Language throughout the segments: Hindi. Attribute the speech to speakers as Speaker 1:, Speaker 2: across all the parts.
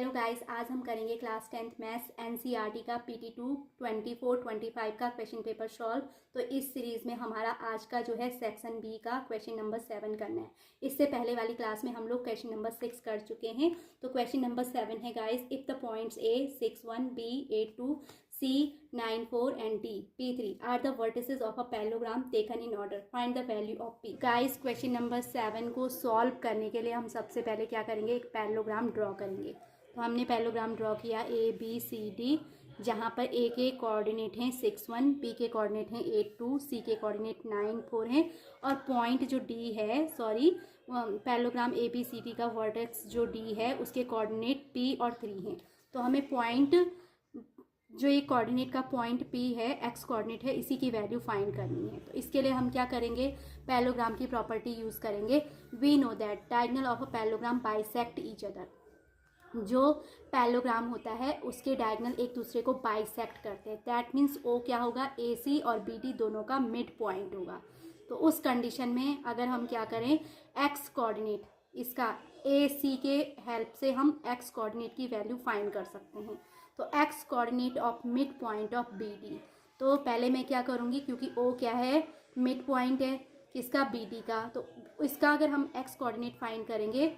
Speaker 1: हेलो गाइस, आज हम करेंगे क्लास 10th मैथ्स एनसीईआरटी का PT2 24-25 का क्वेश्चन पेपर सॉल्व। तो इस सीरीज़ में हमारा आज का जो है सेक्शन बी का क्वेश्चन नंबर 7 करना है। इससे पहले वाली क्लास में हम लोग क्वेश्चन नंबर 6 कर चुके हैं। तो क्वेश्चन नंबर 7 है guys, if the points A 6 1 B 8 2 C 9 4 and D P3 are the vertices of a parallelogram taken in order, find the value of P। Guys question number 7 को सॉल्व करने के लिए हम सबसे पहले क्या करेंगे, एक पैरेललोग्राम ड्रॉ करेंगे। तो हमने पैरेललोग्राम ड्रॉ किया ABCD, जहाँ पर A के कोऑर्डिनेट हैं 6 1, B के कोऑर्डिनेट हैं 8 2, C के कोऑर्डिनेट 9 4 हैं और पॉइंट जो D है, पैरेललोग्राम ABCD का वर्टेक्स जो D है उसके कोऑर्डिनेट P और 3 हैं। तो हमें पॉइंट जो ये कोऑर्डिनेट का पॉइंट P है, एक्स कोऑर्डिनेट है, इसी की वैल्यू फाइंड करनी है। तो इसके लिए हम क्या करेंगे, पैरेललोग्राम की प्रॉपर्टी यूज़ करेंगे। We know that diagonal of a parallelogram bisect each other. जो पैरेललोग्राम होता है उसके डायगोनल एक दूसरे को बाइसेक्ट करते हैं। दैट मीन्स ओ क्या होगा, AC और BD दोनों का मिड पॉइंट होगा। तो उस कंडीशन में अगर हम क्या करें, एक्स कोऑर्डिनेट इसका AC के हेल्प से हम एक्स कोऑर्डिनेट की वैल्यू फाइंड कर सकते हैं। तो x coordinate of mid point of BD, तो पहले मैं क्या करूँगी, क्योंकि O क्या है, मिड पॉइंट है किसका, BD का। तो इसका अगर हम एक्स कोऑर्डिनेट फाइंड करेंगे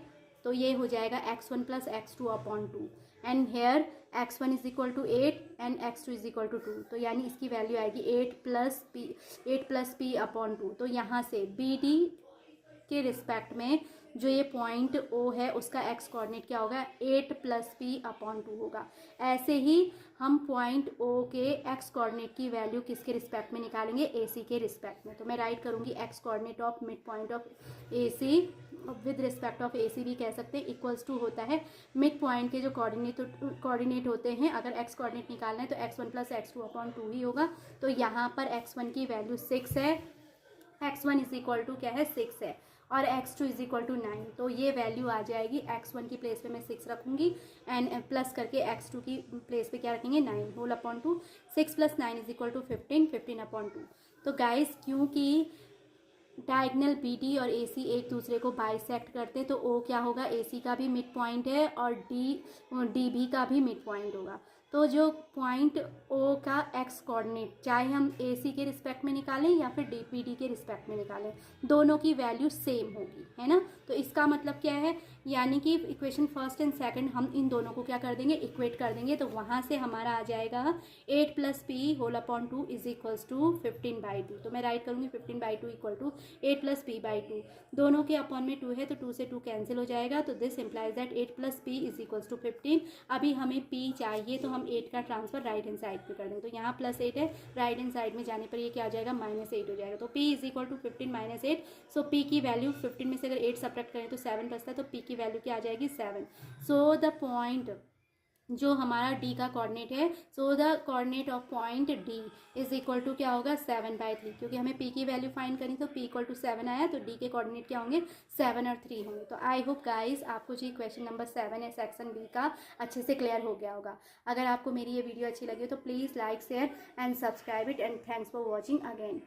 Speaker 1: तो ये हो जाएगा x1 plus x2 upon 2 and here x1 is equal to 8 and x2 is equal to 2। तो यानी इसकी वैल्यू आएगी 8 प्लस p अपॉन 2। तो यहाँ से BD के रिस्पेक्ट में जो ये पॉइंट O है उसका एक्स कोऑर्डिनेट क्या होगा, 8 प्लस p अपॉन 2 होगा। ऐसे ही हम पॉइंट O के एक्स कोऑर्डिनेट की वैल्यू किसके रिस्पेक्ट में निकालेंगे, AC के रिस्पेक्ट में। तो मैं राइट करूँगी x coordinate of mid point of AC with respect of AC भी कह सकते हैं, इक्वल्स टू होता है मिड पॉइंट के जो कोऑर्डिनेट होते हैं। अगर एक्स कोऑर्डिनेट निकालना है तो x1 प्लस x2 अपॉन 2 ही होगा। तो यहाँ पर x1 की वैल्यू 6 है, x1 इज इक्वल टू क्या है, 6 है और x2 इज इक्वल टू 9। तो ये वैल्यू आ जाएगी, x1 की प्लेस पे मैं 6 रखूँगी एंड प्लस करके x2 की प्लेस पे क्या रखेंगे, 9 whole upon 2। 6 plus 9 is equal to 15 upon 2। तो गाइस क्योंकि डायगोनल BD और AC एक दूसरे को बाइसेक्ट करते हैं तो O क्या होगा, AC का भी मिड पॉइंट है और DB का भी मिड पॉइंट होगा। तो जो पॉइंट O का एक्स कोऑर्डिनेट चाहे हम AC के रिस्पेक्ट में निकालें या फिर BD के रिस्पेक्ट में निकालें, दोनों की वैल्यू सेम होगी, है ना। तो इसका मतलब क्या है, यानी कि इक्वेशन फर्स्ट एंड सेकंड हम इन दोनों को क्या कर देंगे, इक्वेट कर देंगे। तो वहाँ से हमारा आ जाएगा 8 plus p whole upon 2 is equals to 15/2। तो मैं राइट करूँगी 15/2 इक्वल टू 8 प्लस p/2। दोनों के अपॉन में 2 है तो 2 से 2 कैंसिल हो जाएगा। तो this implies that 8 plus p is equals to 15। अभी हमें p चाहिए तो हम 8 का ट्रांसफर राइट हैंड साइड पे कर देंगे। तो यहाँ प्लस 8 है, राइट हैंड साइड में जाने पर ये क्या आ जाएगा, -8 हो जाएगा। तो p is equal to 15 minus 8। So p की वैल्यू 15 में से अगर 8 सब्ट्रैक्ट करें तो 7 बचता है, तो p की वैल्यू क्या आ जाएगी, 7। सो द पॉइंट जो हमारा D का कोऑर्डिनेट है, so the coordinate of point D is equal to क्या होगा, 7/3। क्योंकि हमें P की वैल्यू फाइंड करनी तो P इक्वल टू 7 आया, तो D के कोऑर्डिनेट क्या होंगे, 7 और 3 होंगे। तो आई होप गाइस आपको जी क्वेश्चन नंबर 7 है सेक्शन B का अच्छे से क्लियर हो गया होगा। अगर आपको मेरी ये वीडियो अच्छी लगी तो please like share and subscribe it and thanks for watching again.